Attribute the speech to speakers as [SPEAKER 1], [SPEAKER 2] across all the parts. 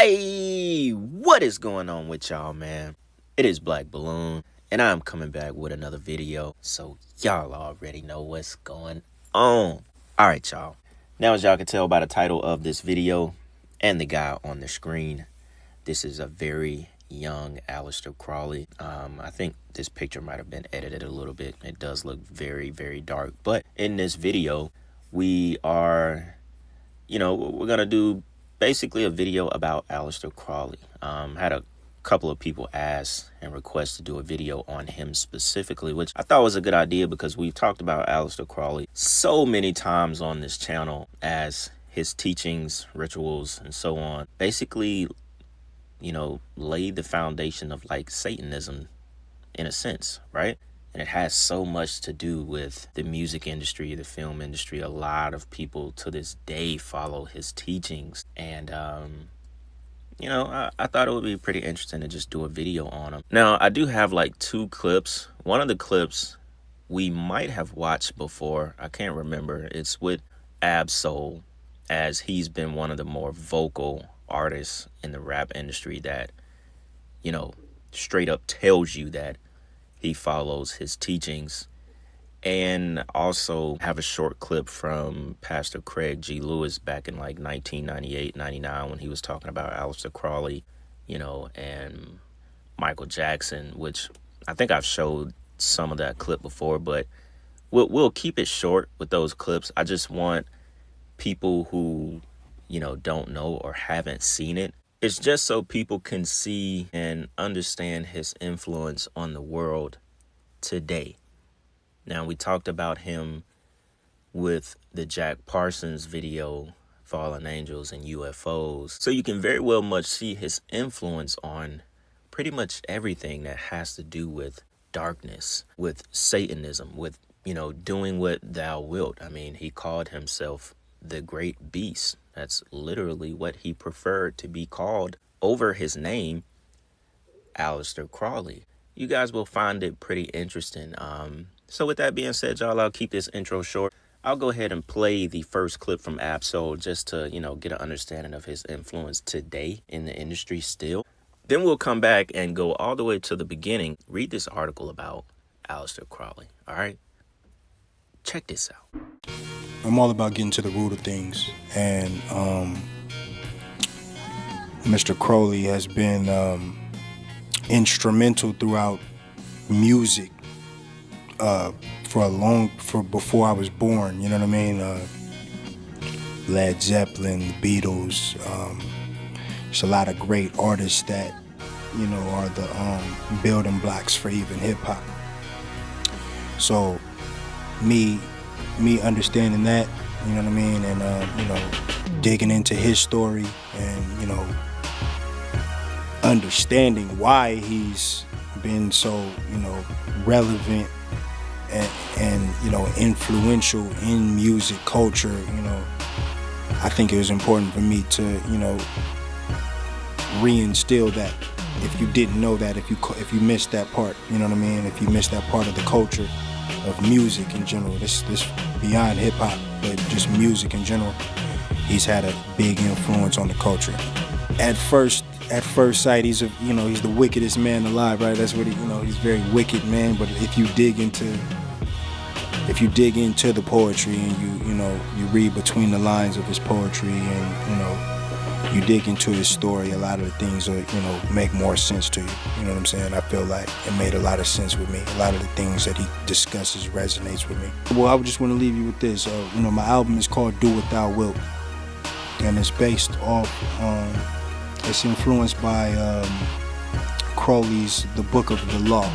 [SPEAKER 1] Hey, what is going on with y'all, man? It is Black Balloon, and I'm coming back with another video, so y'all already know what's going on. Alright, y'all. Now, as y'all can tell by the title of this video and the guy on the screen, this is a very young Aleister Crowley. I think this picture might have been edited a little bit. It does look very, very dark, but in this video, we are, we're going to do basically a video about Aleister Crowley. Had a couple of people ask and request to do a video on him specifically, which I thought was a good idea because we've talked about Aleister Crowley so many times on this channel as his teachings, rituals, and so on basically, laid the foundation of like Satanism in a sense, right? And it has so much to do with the music industry, the film industry. A lot of people to this day follow his teachings. And, I thought it would be pretty interesting to just do a video on him. Now, I do have like two clips. One of the clips we might have watched before. I can't remember. It's with Ab-Soul, as he's been one of the more vocal artists in the rap industry that, straight up tells you that he follows his teachings. And also have a short clip from Pastor Craig G. Lewis back in like 1998, 99 when he was talking about Aleister Crowley, and Michael Jackson, which I think I've showed some of that clip before, but we'll keep it short with those clips. I just want people who, don't know or haven't seen it. It's just so people can see and understand his influence on the world today. Now, we talked about him with the Jack Parsons video, Fallen Angels and UFOs. So you can very well much see his influence on pretty much everything that has to do with darkness, with Satanism, with, doing what thou wilt. I mean, he called himself the Great Beast. That's literally what he preferred to be called over his name, Aleister Crowley. You guys will find it pretty interesting. So with that being said, y'all, I'll keep this intro short. I'll go ahead and play the first clip from Ab-Soul just to, get an understanding of his influence today in the industry still. Then we'll come back and go all the way to the beginning. Read this article about Aleister Crowley. All right? Check this out.
[SPEAKER 2] I'm all about getting to the root of things. And Mr. Crowley has been instrumental throughout music for before I was born, you know what I mean? Led Zeppelin, the Beatles, there's a lot of great artists that, are the building blocks for even hip hop. So me understanding that, you know what I mean, and digging into his story and, understanding why he's been so, relevant and influential in music culture, I think it was important for me to, reinstill that. If you didn't know that, if you missed that part, you know what I mean? If you missed that part of the culture of music in general, this beyond hip hop, but just music in general, he's had a big influence on the culture. At first sight, he's he's the wickedest man alive, right? That's what he's very wicked, man. But if you dig into the poetry and you read between the lines of his poetry and you dig into his story, a lot of the things will make more sense to you. You know what I'm saying? I feel like it made a lot of sense with me. A lot of the things that he discusses resonates with me. Well, I just want to leave you with this. My album is called Do What Thou Wilt, and it's based off. It's influenced by Crowley's The Book of the Law.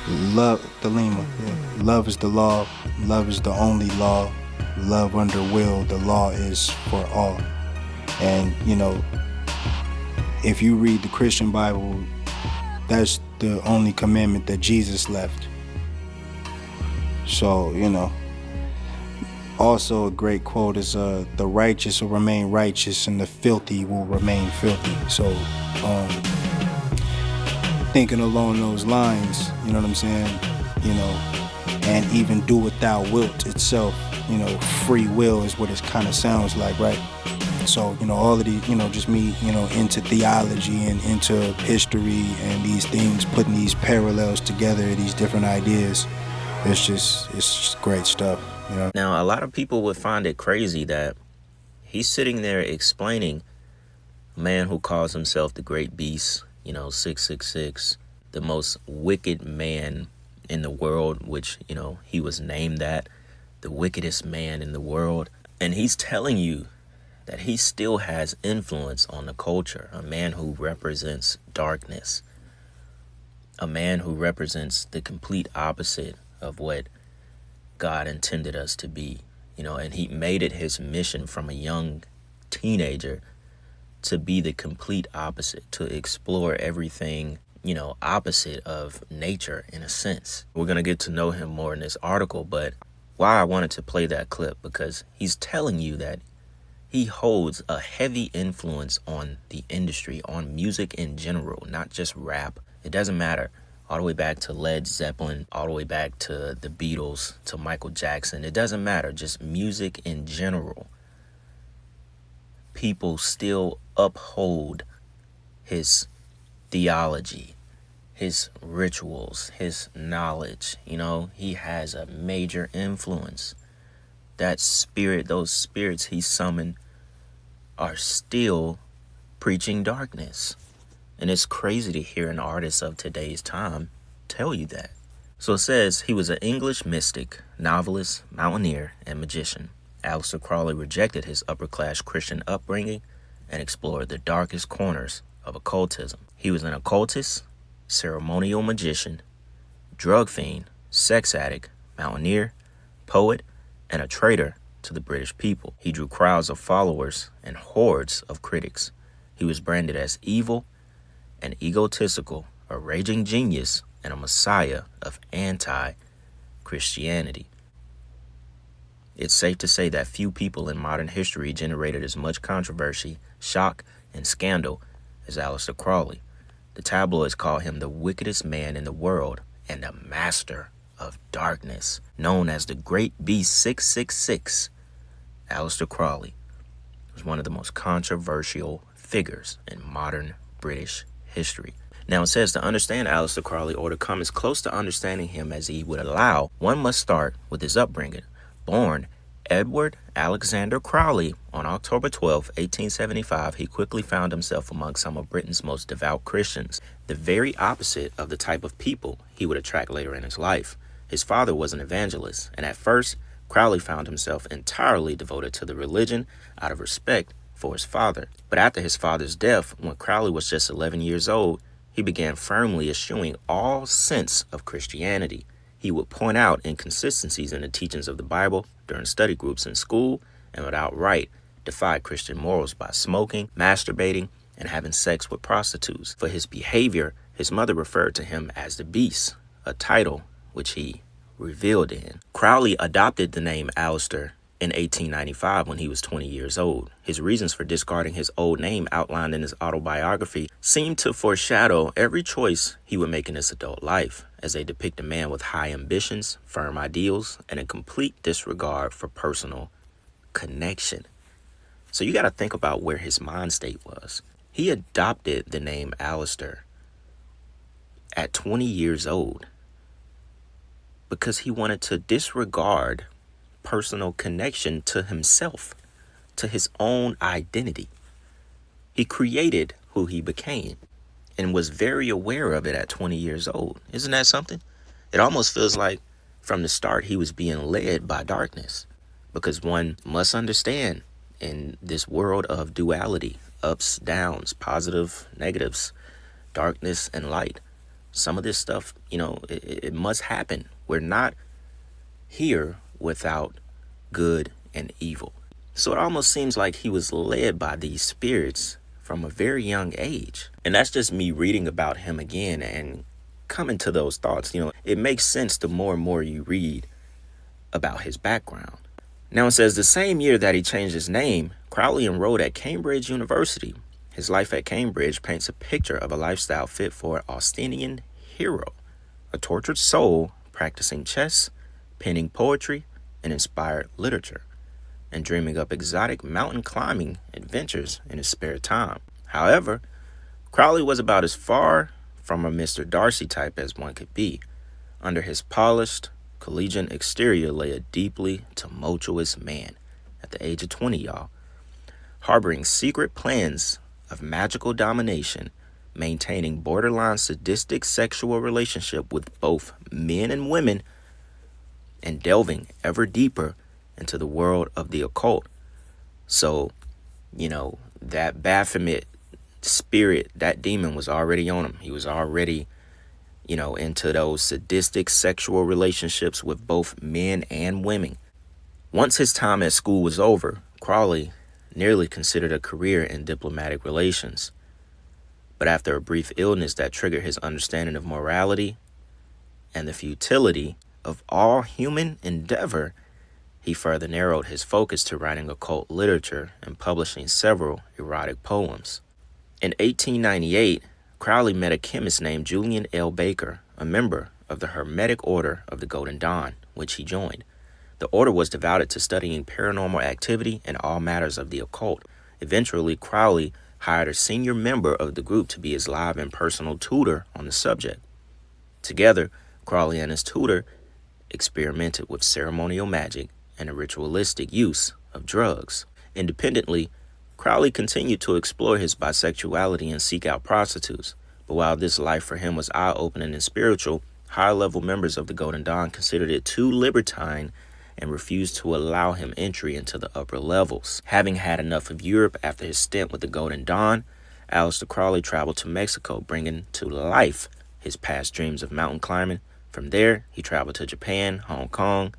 [SPEAKER 2] Love, Thelema. Yeah. Love is the law. Love is the only law. Love under will. The law is for all. And, if you read the Christian Bible, that's the only commandment that Jesus left. So, also a great quote is, the righteous will remain righteous and the filthy will remain filthy. So, thinking along those lines, you know what I'm saying? And even do what thou wilt itself, free will is what it kind of sounds like, right? So, all of these, just me, into theology and into history and these things, putting these parallels together, these different ideas, it's just great stuff,
[SPEAKER 1] Now, a lot of people would find it crazy that he's sitting there explaining a man who calls himself the Great Beast, 666, the most wicked man in the world, which, he was named that, the wickedest man in the world. And he's telling you that he still has influence on the culture, a man who represents darkness, a man who represents the complete opposite of what God intended us to be, and he made it his mission from a young teenager to be the complete opposite, to explore everything, opposite of nature in a sense. We're going to get to know him more in this article, but why I wanted to play that clip, because he's telling you that he holds a heavy influence on the industry, on music in general, not just rap. It doesn't matter. All the way back to Led Zeppelin, all the way back to the Beatles, to Michael Jackson. It doesn't matter. Just music in general. People still uphold his theology, his rituals, his knowledge. He has a major influence. That spirit, those spirits he summoned are still preaching darkness. And it's crazy to hear an artist of today's time tell you that. So it says he was an English mystic, novelist, mountaineer, and magician. Aleister Crowley rejected his upper-class Christian upbringing and explored the darkest corners of occultism. He was an occultist, ceremonial magician, drug fiend, sex addict, mountaineer, poet, and a traitor to the British people. He drew crowds of followers and hordes of critics. He was branded as evil and egotistical, a raging genius, and a messiah of anti-Christianity. It's safe to say that few people in modern history generated as much controversy, shock, and scandal as Aleister Crowley. The tabloids call him the wickedest man in the world and a master of darkness, known as the Great Beast 666. Aleister Crowley was one of the most controversial figures in modern British history. Now it says to understand Aleister Crowley, or to come as close to understanding him as he would allow, one must start with his upbringing. Born Edward Alexander Crowley on October 12, 1875, he quickly found himself among some of Britain's most devout Christians, the very opposite of the type of people he would attract later in his life. His father was an evangelist, and at first, Crowley found himself entirely devoted to the religion out of respect for his father. But after his father's death, when Crowley was just 11 years old, he began firmly eschewing all sense of Christianity. He would point out inconsistencies in the teachings of the Bible during study groups in school, and would outright defy Christian morals by smoking, masturbating, and having sex with prostitutes. For his behavior, his mother referred to him as the Beast, a title which he revealed in. Crowley adopted the name Aleister in 1895 when he was 20 years old. His reasons for discarding his old name outlined in his autobiography seemed to foreshadow every choice he would make in his adult life, as they depict a man with high ambitions, firm ideals, and a complete disregard for personal connection. So you got to think about where his mind state was. He adopted the name Aleister at 20 years old because he wanted to disregard personal connection to himself, to his own identity. He created who he became and was very aware of it at 20 years old. Isn't that something? It almost feels like from the start he was being led by darkness, because one must understand in this world of duality, ups, downs, positive, negatives, darkness and light, some of this stuff, it must happen. We're not here without good and evil. So it almost seems like he was led by these spirits from a very young age. And that's just me reading about him again and coming to those thoughts. It makes sense the more and more you read about his background. Now it says the same year that he changed his name, Crowley enrolled at Cambridge University. His life at Cambridge paints a picture of a lifestyle fit for an Austinian hero, a tortured soul practicing chess, penning poetry, and inspired literature. and dreaming up exotic mountain climbing adventures in his spare time. However, Crowley was about as far from a Mr. Darcy type as one could be. Under his polished, collegiate exterior lay a deeply tumultuous man, at the age of 20, y'all, harboring secret plans of magical domination, maintaining borderline sadistic sexual relationship with both men and women, and delving ever deeper into the world of the occult. So, that Baphomet spirit, that demon was already on him. He was already, into those sadistic sexual relationships with both men and women. Once his time at school was over, Crowley nearly considered a career in diplomatic relations. But after a brief illness that triggered his understanding of morality and the futility of all human endeavor, he further narrowed his focus to writing occult literature and publishing several erotic poems. In 1898, Crowley met a chemist named Julian L. Baker, a member of the Hermetic Order of the Golden Dawn, which he joined. The order was devoted to studying paranormal activity and all matters of the occult. Eventually, Crowley hired a senior member of the group to be his live and personal tutor on the subject. Together, Crowley and his tutor experimented with ceremonial magic and a ritualistic use of drugs. Independently, Crowley continued to explore his bisexuality and seek out prostitutes. But while this life for him was eye-opening and spiritual, higher-level members of the Golden Dawn considered it too libertine and refused to allow him entry into the upper levels. Having had enough of Europe after his stint with the Golden Dawn, Aleister Crowley traveled to Mexico, bringing to life his past dreams of mountain climbing. From there, he traveled to Japan, Hong Kong,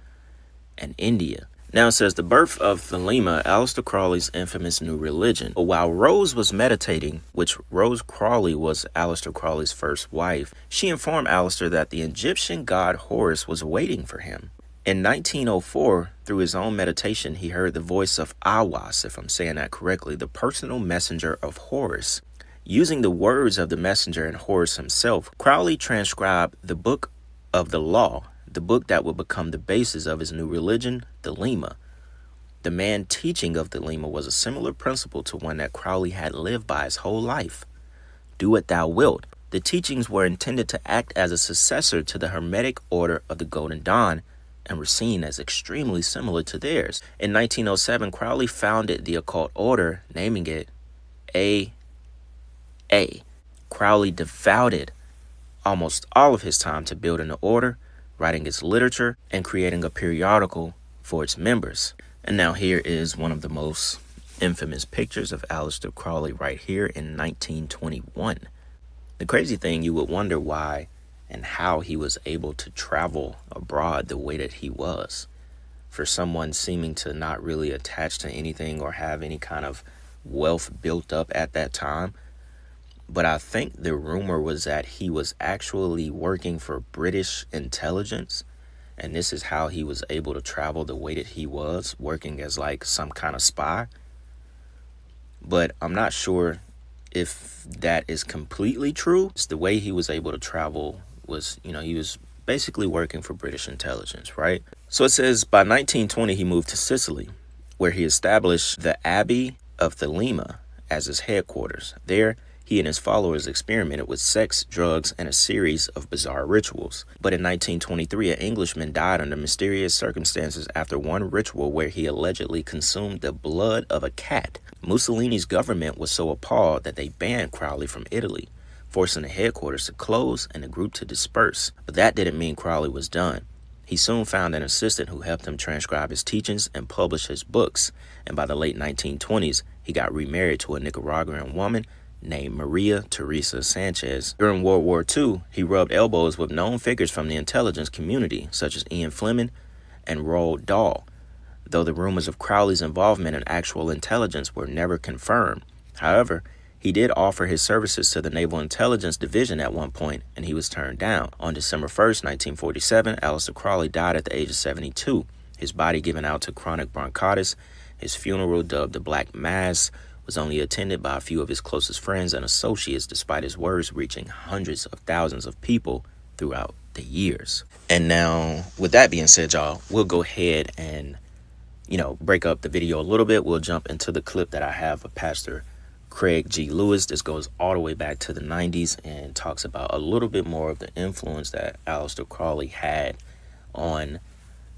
[SPEAKER 1] and India. Now it says the birth of Thelema, Aleister Crowley's infamous new religion. But while Rose was meditating, which Rose Crowley was Aleister Crowley's first wife, she informed Aleister that the Egyptian god Horus was waiting for him. In 1904, through his own meditation, he heard the voice of Awas, if I'm saying that correctly, the personal messenger of Horus. Using the words of the messenger and Horus himself, Crowley transcribed the Book of the Law, the book that would become the basis of his new religion, Thelema. The man teaching of Thelema was a similar principle to one that Crowley had lived by his whole life. Do what thou wilt. The teachings were intended to act as a successor to the Hermetic Order of the Golden Dawn, and were seen as extremely similar to theirs. In 1907, Crowley founded the occult order, naming it A.A. Crowley devoted almost all of his time to building the order, writing its literature, and creating a periodical for its members. And now here is one of the most infamous pictures of Aleister Crowley right here in 1921. The crazy thing, you would wonder why and how he was able to travel abroad the way that he was. For someone seeming to not really attach to anything or have any kind of wealth built up at that time. But I think the rumor was that he was actually working for British intelligence, and this is how he was able to travel the way that he was, working as like some kind of spy. But I'm not sure if that is completely true. It's the way he was able to travel was, he was basically working for British intelligence, right? So it says by 1920, he moved to Sicily, where he established the Abbey of Thelema as his headquarters. There, he and his followers experimented with sex, drugs, and a series of bizarre rituals. But in 1923, an Englishman died under mysterious circumstances after one ritual where he allegedly consumed the blood of a cat. Mussolini's government was so appalled that they banned Crowley from Italy, forcing the headquarters to close and the group to disperse. But that didn't mean Crowley was done. He soon found an assistant who helped him transcribe his teachings and publish his books. And by the late 1920s, he got remarried to a Nicaraguan woman named Maria Teresa Sanchez. During World War II, he rubbed elbows with known figures from the intelligence community, such as Ian Fleming and Roald Dahl, though the rumors of Crowley's involvement in actual intelligence were never confirmed. However, he did offer his services to the Naval Intelligence Division at one point, and he was turned down. On December 1st, 1947, Aleister Crowley died at the age of 72, his body given out to chronic bronchitis. His funeral, dubbed the Black Mass, was only attended by a few of his closest friends and associates, despite his words reaching hundreds of thousands of people throughout the years. And now, with that being said, y'all, we'll go ahead and break up the video a little bit, we'll jump into the clip that I have of Pastor Craig G. Lewis. This goes all the way back to the 90s and talks about a little bit more of the influence that Aleister Crowley had on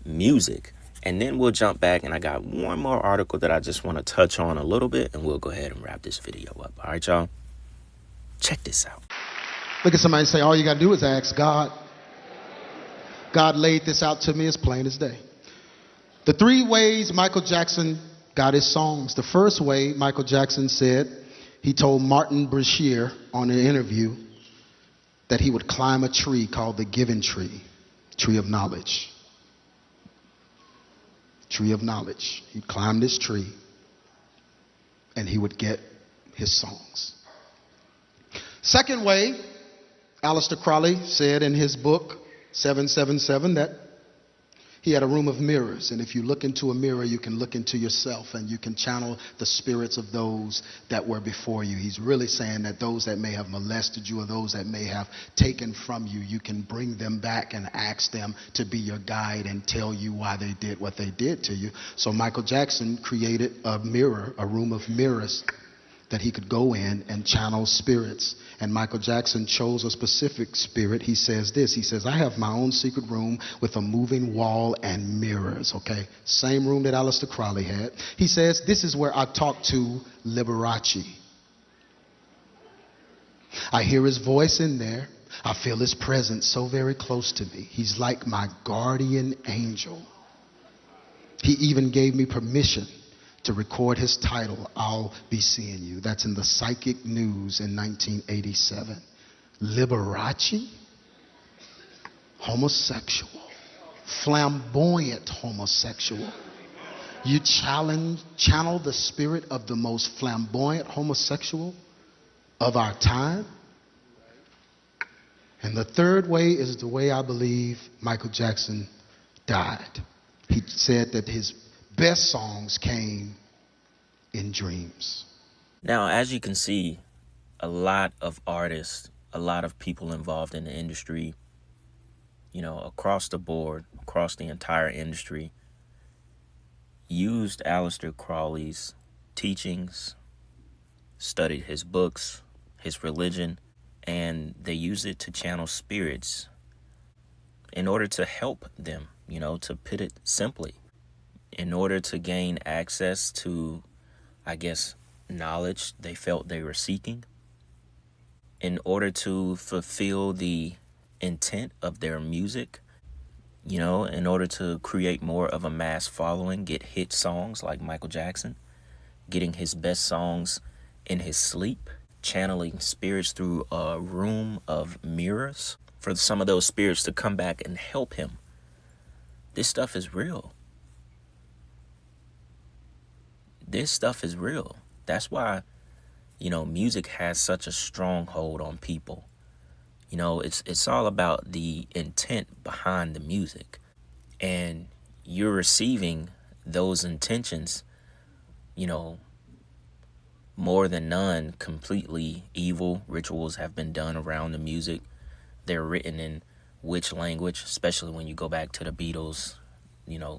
[SPEAKER 1] music. And then we'll jump back, and I got one more article that I just want to touch on a little bit, and we'll go ahead and wrap this video up. All right, y'all? Check this out.
[SPEAKER 3] Look at somebody and say, all you got to do is ask God. God laid this out to me as plain as day. The 3 ways Michael Jackson got his songs. The first way, Michael Jackson said, he told Martin Brashear on an interview that he would climb a tree called the Giving Tree, tree of knowledge. Tree of knowledge. He'd climb this tree and he would get his songs. Second way, Aleister Crowley said in his book 777 that he had a room of mirrors, and if you look into a mirror, you can look into yourself and you can channel the spirits of those that were before you. He's really saying that those that may have molested you or those that may have taken from you, you can bring them back and ask them to be your guide and tell you why they did what they did to you. So Michael Jackson created a mirror, a room of mirrors that he could go in and channel spirits. And Michael Jackson chose a specific spirit. He says this, he says, I have my own secret room with a moving wall and mirrors, okay? Same room that Aleister Crowley had. He says, this is where I talk to Liberace. I hear his voice in there. I feel his presence so very close to me. He's like my guardian angel. He even gave me permission to record his title, I'll Be Seeing You. That's in the Psychic News in 1987. Liberace? Homosexual. Flamboyant homosexual. You channel the spirit of the most flamboyant homosexual of our time. And the third way is the way I believe Michael Jackson died. He said that his best songs came in dreams.
[SPEAKER 1] Now, as you can see, a lot of artists, a lot of people involved in the industry, across the board, across the entire industry, used Aleister Crowley's teachings, studied his books, his religion, and they used it to channel spirits in order to help them, to put it simply. In order to gain access to, knowledge they felt they were seeking, in order to fulfill the intent of their music, in order to create more of a mass following, get hit songs like Michael Jackson, getting his best songs in his sleep, channeling spirits through a room of mirrors, for some of those spirits to come back and help him. This stuff is real. This stuff is real. That's why, music has such a strong hold on people. It's all about the intent behind the music. And you're receiving those intentions, more than none, completely evil rituals have been done around the music. They're written in witch language, especially when you go back to the Beatles,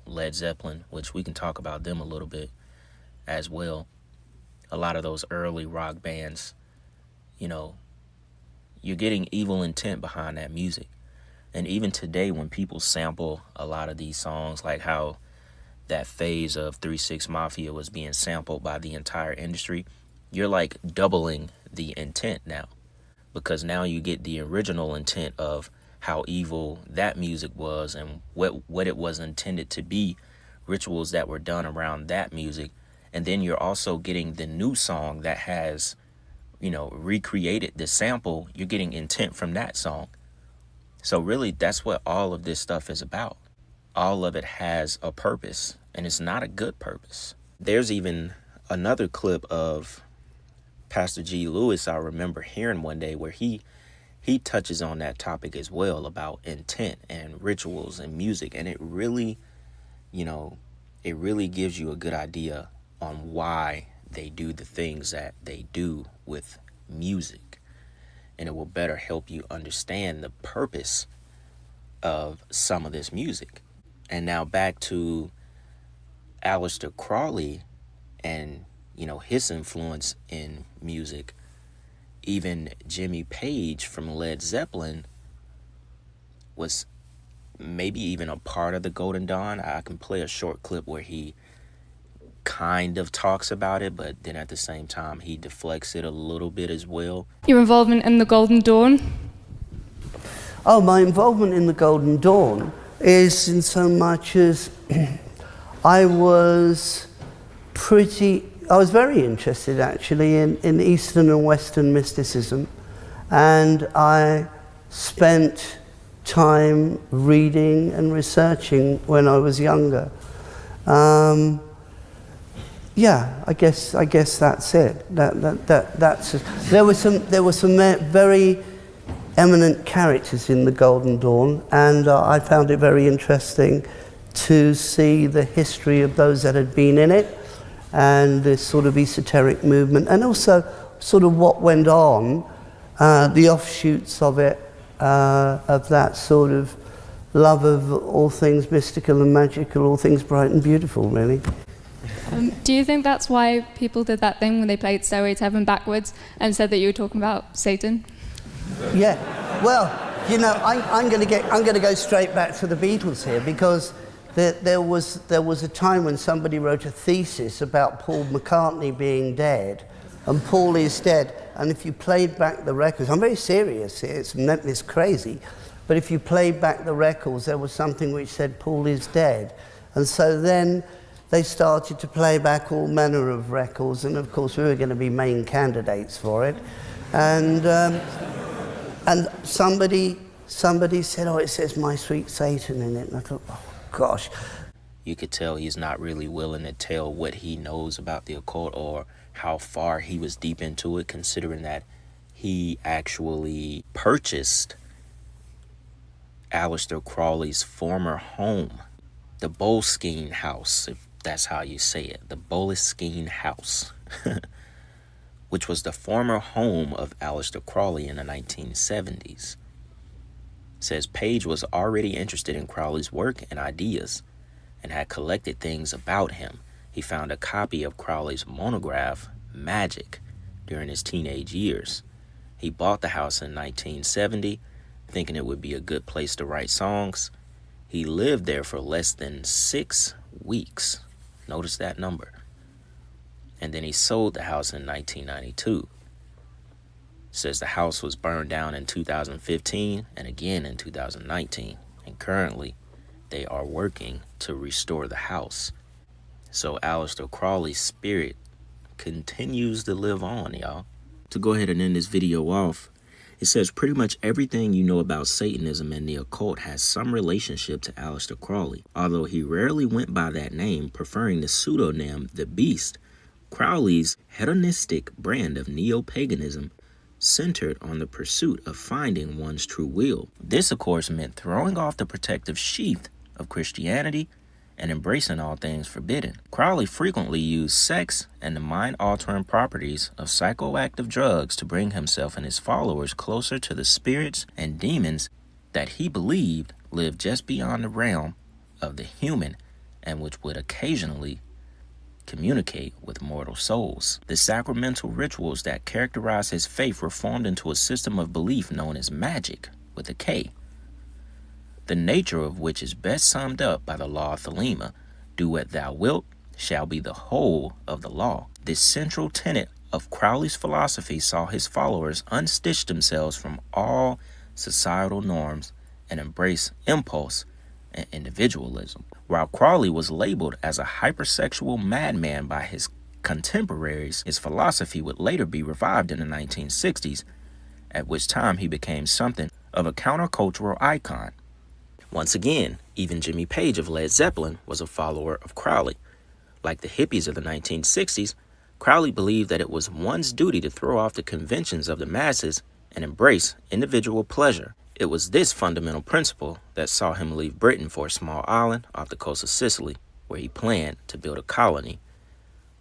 [SPEAKER 1] Led Zeppelin, which we can talk about them a little bit as well. A lot of those early rock bands, you're getting evil intent behind that music. And even today, when people sample a lot of these songs, like how that phase of 3 6 Mafia was being sampled by the entire industry, you're like doubling the intent now, because now you get the original intent of how evil that music was and what it was intended to be, rituals that were done around that music. And then you're also getting the new song that has, recreated the sample. You're getting intent from that song. So really, that's what all of this stuff is about. All of it has a purpose, and it's not a good purpose. There's even another clip of Pastor G. Lewis I remember hearing one day where he touches on that topic as well, about intent and rituals and music. And it really gives you a good idea on why they do the things that they do with music. And it will better help you understand the purpose of some of this music. And now back to Aleister Crowley and, his influence in music, even Jimmy Page from Led Zeppelin was maybe even a part of the Golden Dawn. I can play a short clip where he kind of talks about it, but then at the same time he deflects it a little bit as well.
[SPEAKER 4] Your involvement in the Golden Dawn?
[SPEAKER 5] Oh, my involvement in the Golden Dawn is in so much as I was very interested actually in Eastern and Western mysticism, and I spent time reading and researching when I was younger. Yeah, I guess that's it. There were some very eminent characters in the Golden Dawn, and I found it very interesting to see the history of those that had been in it, and this sort of esoteric movement, and also sort of what went on, the offshoots of it, of that sort of love of all things mystical and magical, all things bright and beautiful, really.
[SPEAKER 4] Do you think that's why people did that thing when they played Stairway to Heaven backwards and said that you were talking about Satan?
[SPEAKER 5] Yeah, well, I'm going to go straight back to the Beatles here, because there was a time when somebody wrote a thesis about Paul McCartney being dead, and Paul is dead. And if you played back the records, I'm very serious here, it's crazy, but if you played back the records, there was something which said Paul is dead. And so then they started to play back all manner of records, and of course we were going to be main candidates for it. And somebody said, oh, it says My Sweet Satan in it. And I thought, oh, gosh.
[SPEAKER 1] You could tell he's not really willing to tell what he knows about the occult or how far he was deep into it, considering that he actually purchased Aleister Crowley's former home, the Boleskine House, if that's how you say it, the Boleskine House, which was the former home of Aleister Crowley in the 1970s. Says Page was already interested in Crowley's work and ideas and had collected things about him. He found a copy of Crowley's monograph, Magic, during his teenage years. He bought the house in 1970, thinking it would be a good place to write songs. He lived there for less than 6 weeks. Notice that number. And then he sold the house in 1992. Says the house was burned down in 2015 and again in 2019. And currently, they are working to restore the house. So Aleister Crowley's spirit continues to live on, y'all. To go ahead and end this video off, it says pretty much everything you know about Satanism and the occult has some relationship to Aleister Crowley. Although he rarely went by that name, preferring the pseudonym The Beast, Crowley's hedonistic brand of neo-paganism centered on the pursuit of finding one's true will. This, of course, meant throwing off the protective sheath of Christianity and embracing all things forbidden. Crowley frequently used sex and the mind-altering properties of psychoactive drugs to bring himself and his followers closer to the spirits and demons that he believed lived just beyond the realm of the human and which would occasionally communicate with mortal souls. The sacramental rituals that characterized his faith were formed into a system of belief known as magic, with a K, the nature of which is best summed up by the law of Thelema. Do what thou wilt shall be the whole of the law. This central tenet of Crowley's philosophy saw his followers unstitch themselves from all societal norms and embrace impulse and individualism. While Crowley was labeled as a hypersexual madman by his contemporaries, his philosophy would later be revived in the 1960s, at which time he became something of a countercultural icon. Once again, even Jimmy Page of Led Zeppelin was a follower of Crowley. Like the hippies of the 1960s, Crowley believed that it was one's duty to throw off the conventions of the masses and embrace individual pleasure. It was this fundamental principle that saw him leave Britain for a small island off the coast of Sicily, where he planned to build a colony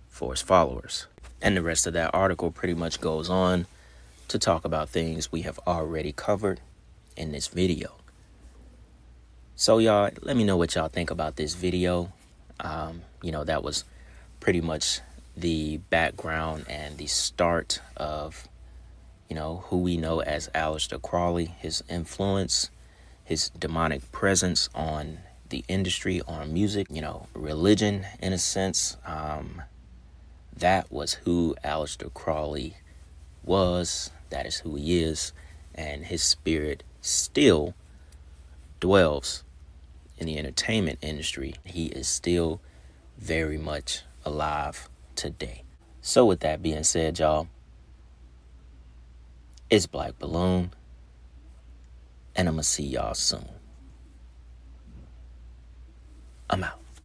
[SPEAKER 1] for his followers. And the rest of that article pretty much goes on to talk about things we have already covered in this video. So y'all, let me know what y'all think about this video. That was pretty much the background and the start of, who we know as Aleister Crowley, his influence, his demonic presence on the industry, on music, religion in a sense. That was who Aleister Crowley was. That is who he is. And his spirit still dwells in the entertainment industry. He is still very much alive today. So with that being said, y'all, it's Black Balloon, and I'm gonna see y'all soon. I'm out.